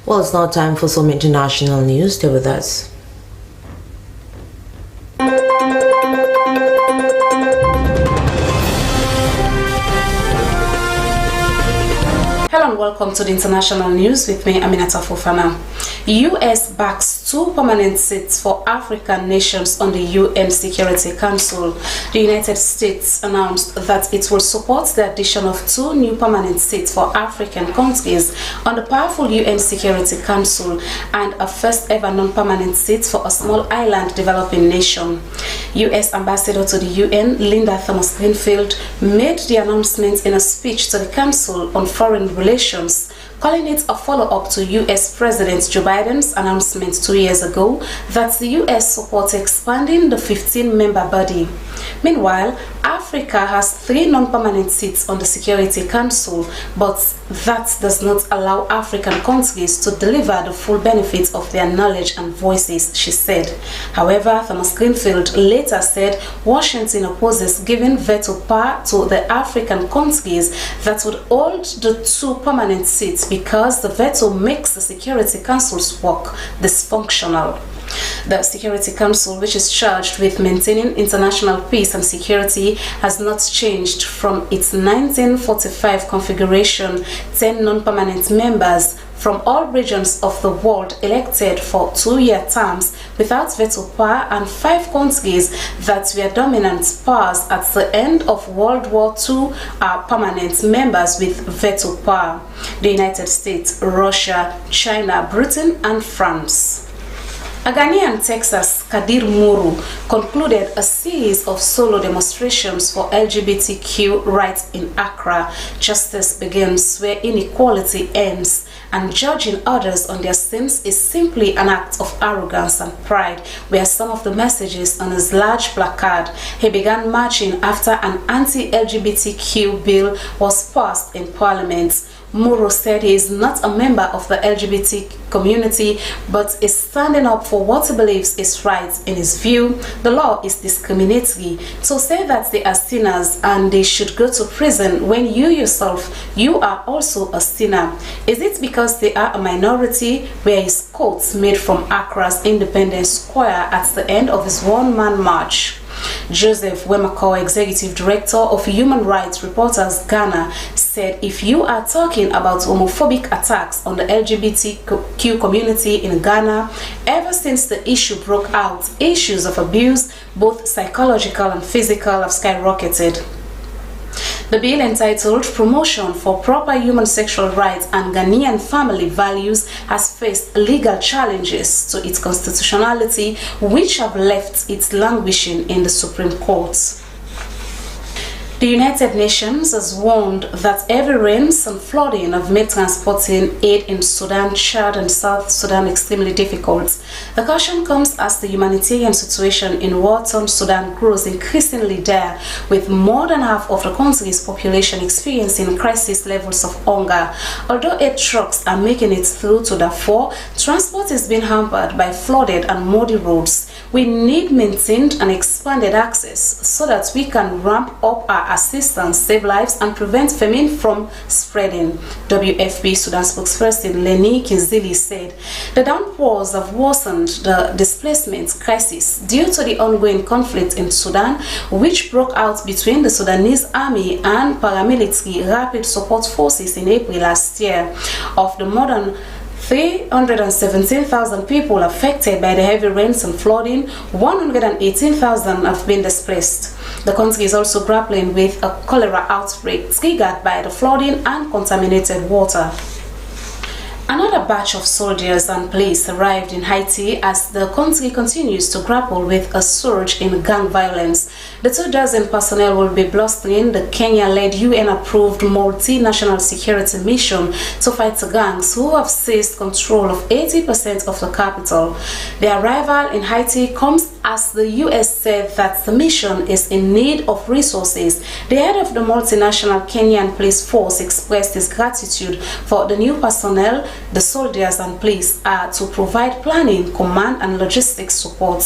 Speaker 1: Well, it's now time for some international news. Stay with us.
Speaker 15: Hello and welcome to the international news with me, Aminata Fofana. U.S. backs 2 permanent seats for African nations on the UN Security Council. The United States announced that it will support the addition of 2 new permanent seats for African countries on the powerful UN Security Council and a first ever non-permanent seat for a small island developing nation. U.S. Ambassador to the UN, Linda Thomas-Greenfield, made the announcement in a speech to the Council on Foreign Relations, calling it a follow-up to U.S. President Joe Biden's announcement 2 years ago that the U.S. supports expanding the 15-member body. Meanwhile, Africa has 3 non-permanent seats on the Security Council, but that does not allow African countries to deliver the full benefits of their knowledge and voices, she said. However, Thomas Greenfield later said Washington opposes giving veto power to the African countries that would hold the 2 permanent seats because the veto makes the Security Council's work dysfunctional. The Security Council, which is charged with maintaining international peace and security, has not changed from its 1945 configuration: 10 non-permanent members, from all regions of the world elected for 2-year terms without veto power, and 5 countries that were dominant powers at the end of World War II are permanent members with veto power: the United States, Russia, China, Britain, and France. A Ghanaian Texas, Kadir Muru, concluded a series of solo demonstrations for LGBTQ rights in Accra. Justice begins where inequality ends, and judging others on their sins is simply an act of arrogance and pride, were some of the messages on his large placard. He began marching after an anti-LGBTQ bill was passed in Parliament. Muro said he is not a member of the LGBT community, but is standing up for what he believes is right. In his view, the law is discriminatory. To say that they are sinners and they should go to prison when you yourself, you are also a sinner. Is it because they are a minority? Were his quotes made from Accra's Independence Square at the end of his one-man march. Joseph Wemako, Executive Director of Human Rights Reporters Ghana, said if you are talking about homophobic attacks on the LGBTQ community in Ghana, ever since the issue broke out, issues of abuse, both psychological and physical, have skyrocketed. The bill, entitled Promotion for Proper Human Sexual Rights and Ghanaian Family Values, has faced legal challenges to its constitutionality, which have left it languishing in the Supreme Court. The United Nations has warned that heavy rains and flooding have made transporting aid in Sudan, Chad, and South Sudan extremely difficult. The caution comes as the humanitarian situation in war-torn Sudan grows increasingly dire, with more than half of the country's population experiencing crisis levels of hunger. Although aid trucks are making it through to Darfur, transport is being hampered by flooded and muddy roads. We need maintained and expanded access so that we can ramp up our assistance, save lives, and prevent famine from spreading. WFP Sudan spokesperson Leni Kinzili said the downpours have worsened the displacement crisis due to the ongoing conflict in Sudan, which broke out between the Sudanese army and paramilitary rapid support forces in April last year. Of the more than 317,000 people affected by the heavy rains and flooding, 118,000 have been displaced. The country is also grappling with a cholera outbreak triggered by the flooding and contaminated water. Another batch of soldiers and police arrived in Haiti as the country continues to grapple with a surge in gang violence. The 24 personnel will be bolstering the Kenya-led UN-approved multinational security mission to fight gangs who have seized control of 80% of the capital. The arrival in Haiti comes as the US said that the mission is in need of resources. The head of the multinational Kenyan police force expressed his gratitude for the new personnel. The soldiers and police are to provide planning, command, and logistics support.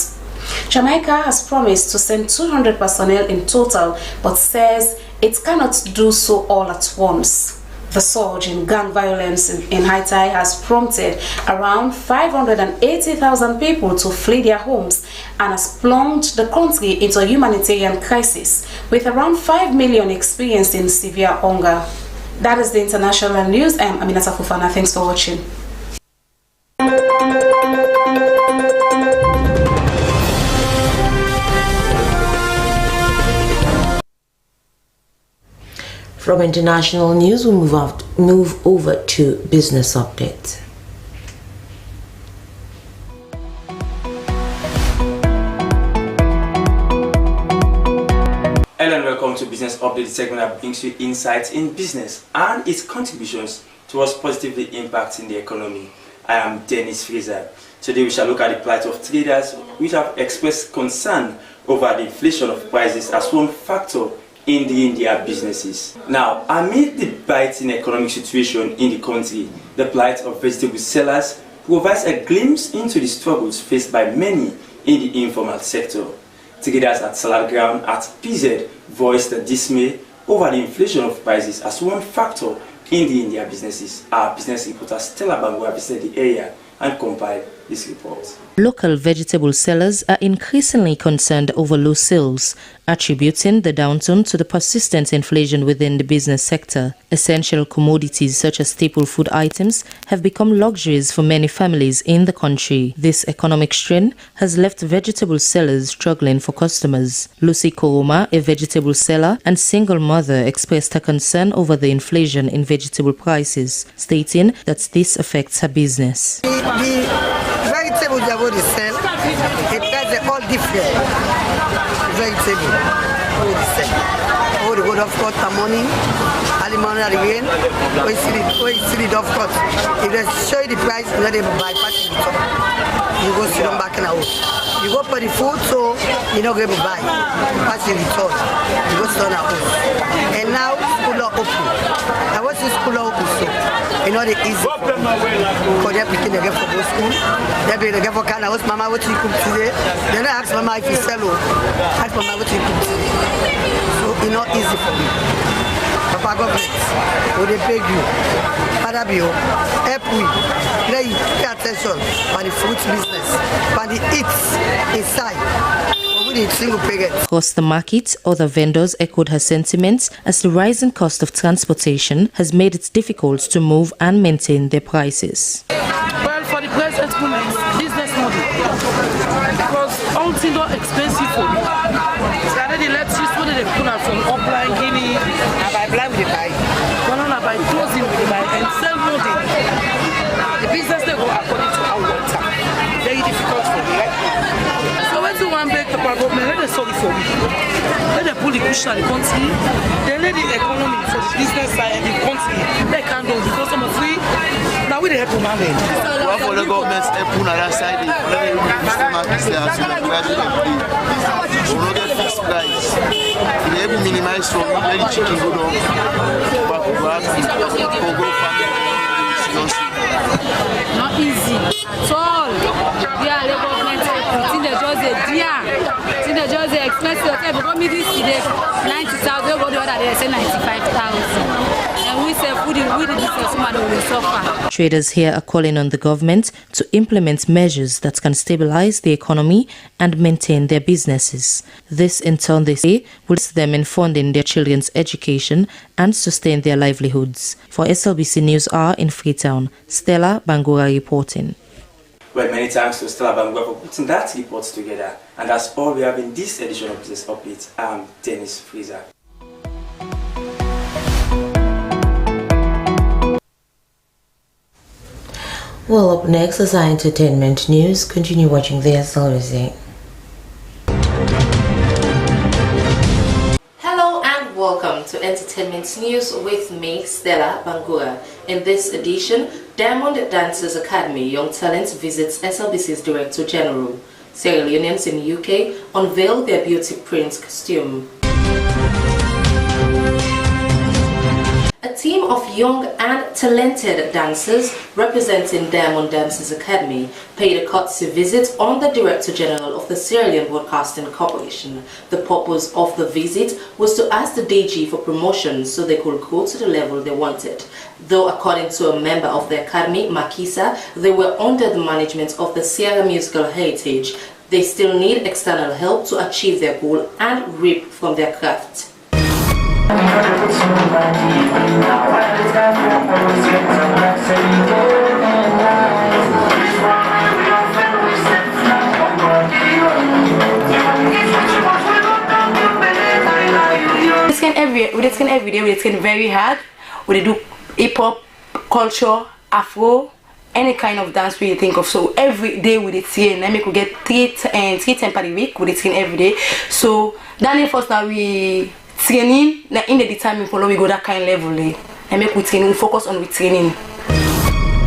Speaker 15: Jamaica has promised to send 200 personnel in total, but says it cannot do so all at once. The surge in gang violence in Haiti has prompted around 580,000 people to flee their homes and has plunged the country into a humanitarian crisis, with around 5 million experiencing severe hunger. That is the international news. I am Aminata Fufana. Thanks for watching.
Speaker 1: From international news, we move over to business updates.
Speaker 17: Hello and welcome to Business Update, the segment that brings you insights in business and its contributions towards positively impacting the economy. I am Dennis Fraser. Today we shall look at the plight of traders which have expressed concern over the inflation of prices as one factor in their businesses. Now, amid the biting economic situation in the country, the plight of vegetable sellers provides a glimpse into the struggles faced by many in the informal sector. Traders at Salad Ground at PZ voiced the dismay over the inflation of prices as one factor in their businesses. Our business reporter Stella Bango visited the area and compiled this report.
Speaker 1: Local vegetable sellers are increasingly concerned over low sales, attributing the downturn to the persistent inflation within the business sector. Essential commodities such as staple food items have become luxuries for many families in the country. This economic strain has left vegetable sellers struggling for customers. Lucy Koroma, a vegetable seller and single mother, expressed her concern over the inflation in vegetable prices, stating that this affects her business.
Speaker 18: Vegetables are what they sell, the price are all different. Vegetable, what they sell. Oh, they go to cut the money, alimony again. We see the dove cut. If they show you the price, you know they buy party the top. You go sit them back in the house. You go for the food, so you know going to buy. Party the top. You go sit on the house. And now school are open. I watch the school are open, so you know they easy. Because they're picking the for go school. They get for kind of house. Mama, what you cook today? Then I ask Mama if you sell. Ask Mama what you cook today. So it's not easy for me. Papa government, will they beg you? Father Bio, help me. Pay attention on the fruit business, on the eats inside.
Speaker 1: Across the market, other vendors echoed her sentiments as the rising cost of transportation has made it difficult to move and maintain their prices.
Speaker 19: Well, for the present moment, business model, because all things are expensive for me. So I already let you what they put out from upline Guinea, and by blind with the buy. One on by closing with the buy and sell more day. The business they go according to our water. Very difficult for me, right? So when you want back the government, let them solve it for me. Let them pull the cushion of the country. They let the economy for the business side and the country. They can't go because some of we now we help them.
Speaker 20: Well, for the government, they put on that side. Let them use the market as soon as they play. We don't get fixed price. They have minimized from let the chicken go down. Back to back, for go family.
Speaker 21: Not easy at all. Yeah, the government think they just a dear. Think they just a expensive hotel because me this today 90,000. We go the other day say 95,000. And we say food we the business woman will suffer.
Speaker 1: Traders here are calling on the government to implement measures that can stabilize the economy and maintain their businesses. This, in turn, they say, will assist them in funding their children's education and sustain their livelihoods. For SLBC News Hour in Freetown, Stella Bangura reporting.
Speaker 17: Well, many thanks to Stella Bangura for putting that report together. And that's all we have in this edition of Business Update. I'm Dennis Fraser.
Speaker 1: Well, up next is our entertainment news. Continue watching the SLBC.
Speaker 23: Hello and welcome to Entertainment News with me, Stella Bangura. In this edition, Diamond Dancers Academy Young Talents visits SLBC's Director General. Sierra Leoneans in the UK unveil their beauty prince costume. A team of young and talented dancers representing Diamond Dancers Academy paid a courtesy visit on the Director General of the Sierra Leone Broadcasting Corporation. The purpose of the visit was to ask the DG for promotion so they could go to the level they wanted. Though according to a member of the Academy, Makisa, they were under the management of the Sierra Musical Heritage, they still need external help to achieve their goal and reap from their craft.
Speaker 21: We skin every day. We skin very hard. We do hip hop, culture, Afro, any kind of dance we think of. So every day we did skin. I mean, we get three times per week. We did skin every day. So Daniel first now we training. In the determine follow we go that kind of level. I make we training. We focus on we training.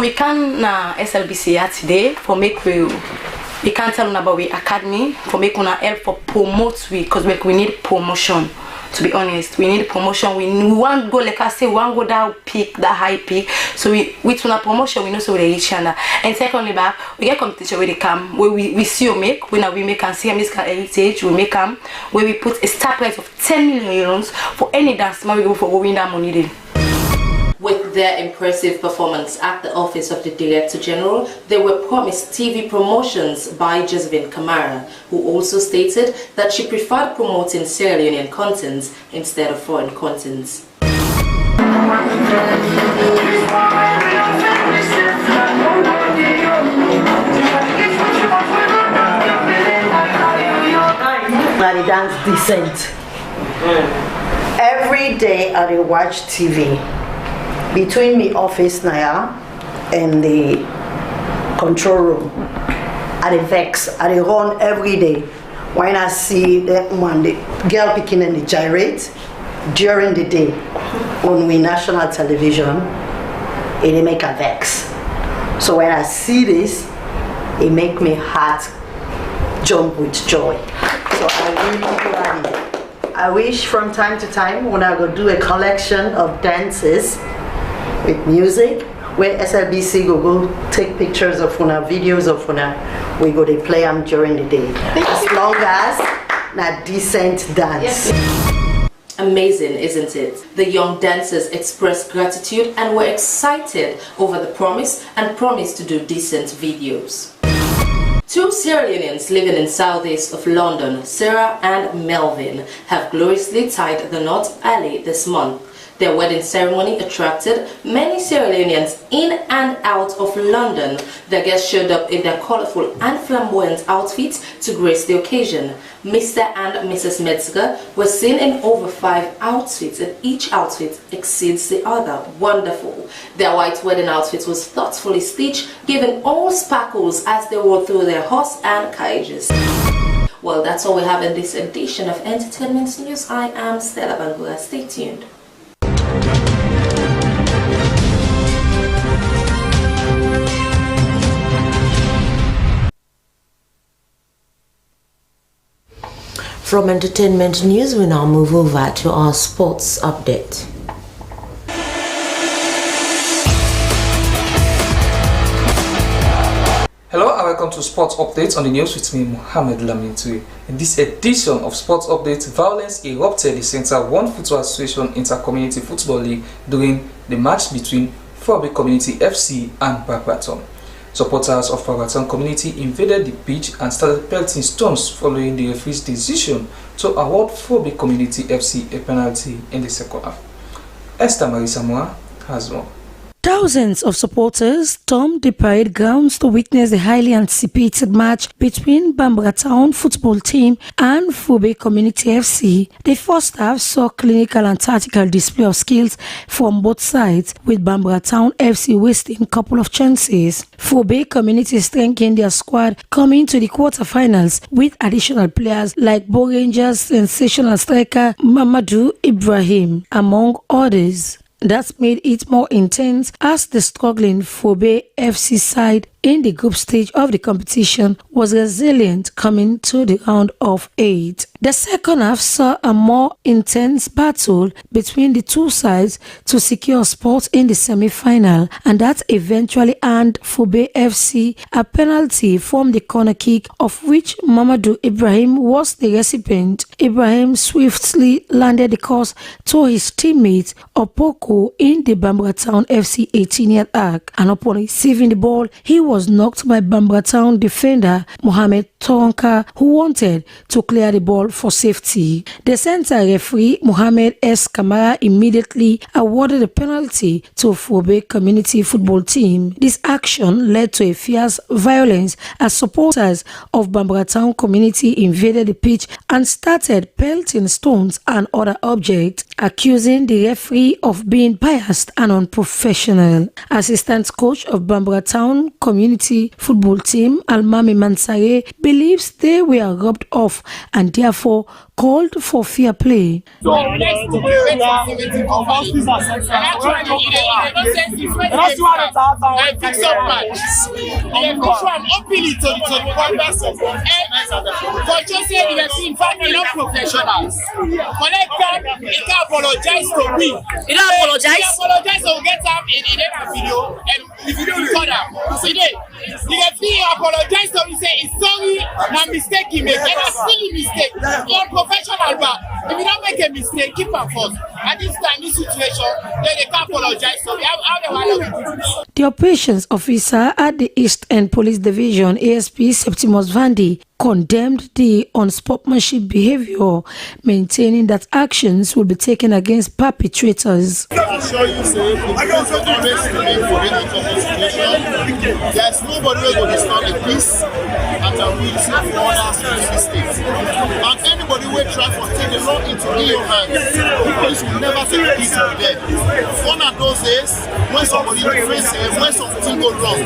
Speaker 21: We can SLBC today for make we can't tell them about we academy for make una help for promote we because we need promotion. To be honest, we need promotion. We want to go like I say, we want to go that peak, that high peak. So with una promotion, we know so we reach and secondly back, we get competition where they come, where we see you make, when we make and see a musical heritage, we make them, where we put a start price of 10 million euros for any dance man we go for win that money then.
Speaker 23: With their impressive performance at the office of the Director General, they were promised TV promotions by Josephine Kamara, who also stated that she preferred promoting Sierra Leonean contents instead of foreign contents.
Speaker 2: I dance decent. Every day I watch TV. Between the office now and the control room, I vex. I run every day. When I see the girl picking and the gyrate during the day on we national television, it make a vex. So when I see this, it make me heart jump with joy. So I wish from time to time when I go do a collection of dances with music, where SLBC go take pictures of una, videos of una, we go to play them during the day. As long as na decent dance.
Speaker 23: Yes. Amazing, isn't it? The young dancers expressed gratitude and were excited over the promise to do decent videos. Two Sierra Leoneans living in southeast of London, Sarah and Melvin, have gloriously tied the knot early this month. Their wedding ceremony attracted many Sierra Leoneans in and out of London. The guests showed up in their colorful and flamboyant outfits to grace the occasion. Mr. and Mrs. Metzger were seen in over 5 outfits, and each outfit exceeds the other. Wonderful. Their white wedding outfit was thoughtfully stitched, giving all sparkles as they rode through their horse and carriages. Well, that's all we have in this edition of Entertainment News. I am Stella Bangura. Stay tuned.
Speaker 1: From Entertainment News, we now move over to our sports update.
Speaker 3: Hello and welcome to Sports Updates on the news with me, Mohamed Lamintu. In this edition of Sports Updates, violence erupted the Central One Football Association Inter-Community Football League during the match between Fobe Community FC and Barbaton. Supporters of Freetown community invaded the pitch and started pelting stones following the referee's decision to award Fobe Community FC a penalty in the second half. Esther Marie Samoa has more.
Speaker 4: Thousands of supporters stormed the parade grounds to witness the highly anticipated match between Bambara Town football team and Fobe Community FC. The first half saw clinical and tactical display of skills from both sides, with Bambara Town FC wasting a couple of chances. Fobe Community strengthened their squad coming to the quarterfinals with additional players like Bo Rangers sensational striker Mamadou Ibrahim, among others. That made it more intense as the struggling Fobe FC side in the group stage of the competition was resilient coming to the round of 8. The second half saw a more intense battle between the two sides to secure spots in the semi-final, and that eventually earned Fobe FC a penalty from the corner kick, of which Mamadou Ibrahim was the recipient. Ibrahim swiftly landed the cross to his teammate Opoko in the Bambara Town FC 18-yard arc, and upon receiving the ball, he was knocked by Bambara Town defender Mohamed Toronka, who wanted to clear the ball for safety. The center referee Mohamed S. Kamara immediately awarded a penalty to Fobe Community Football Team. This action led to a fierce violence as supporters of Bambara Town community invaded the pitch and started pelting stones and other objects, accusing the referee of being biased and unprofessional. Assistant coach of Bambara Town Community Football Team Almami Mansare believes they were rubbed off and therefore called for fair play.
Speaker 16: Apologize to me, say it's sorry, my mistake he made, and a silly mistake. You're professional, but if you don't make a mistake, keep up first. at this time, this situation, they can't apologize. So how they want to do this?
Speaker 4: The operations officer at the East End Police Division, ASP Septimus Vandi, condemned the unsportsmanship behavior, maintaining that actions will be taken against perpetrators.
Speaker 25: I assure you, sir, always remain for any situation. There's nobody who will disturb the peace and tranquility of others in this state. And anybody who try to take the law into their hands, the police will never take a piece of them. One of those days, when somebody faces, when something goes wrong,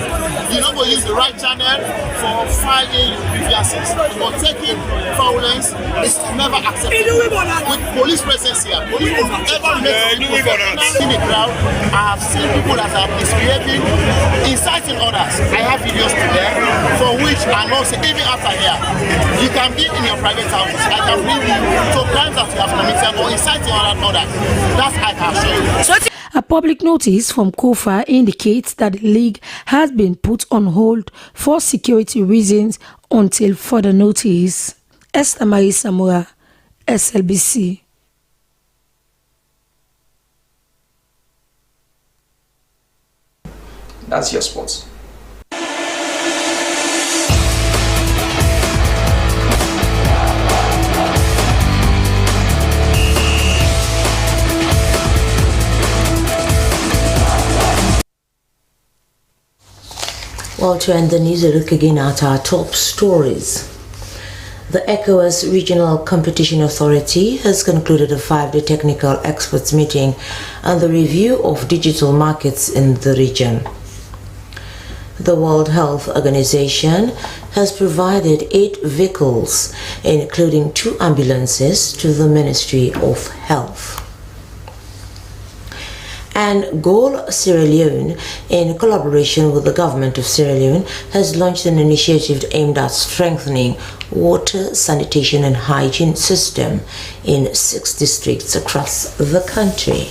Speaker 25: you're not going to use the right channel for filing grievances. But taking violence is never acceptable. With police presence here, police will never make people in the crowd. I have seen people that are misbehaving, inciting others. I have videos today for which I know even after here, you can be in your private house. I can bring you to crimes that you have committed or inciting others. That's I can show you.
Speaker 4: A public notice from KOFA indicates that the league has been put on hold for security reasons until further notice. Esther Marie Samura, SLBC.
Speaker 3: That's your sports.
Speaker 1: Well, to end the news, a look again at our top stories. The ECOWAS Regional Competition Authority has concluded a 5-day technical experts meeting on the review of digital markets in the region. The World Health Organization has provided 8 vehicles, including 2 ambulances, to the Ministry of Health. And Goal Sierra Leone, in collaboration with the government of Sierra Leone, has launched an initiative aimed at strengthening water, sanitation and hygiene system in 6 districts across the country.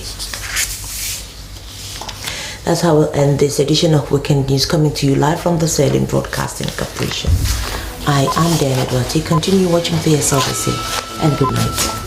Speaker 1: That's how we'll end this edition of Weekend News, coming to you live from the Sierra Leone Broadcasting Corporation. I am Dan Edwards. Continue watching the SLBC and good night.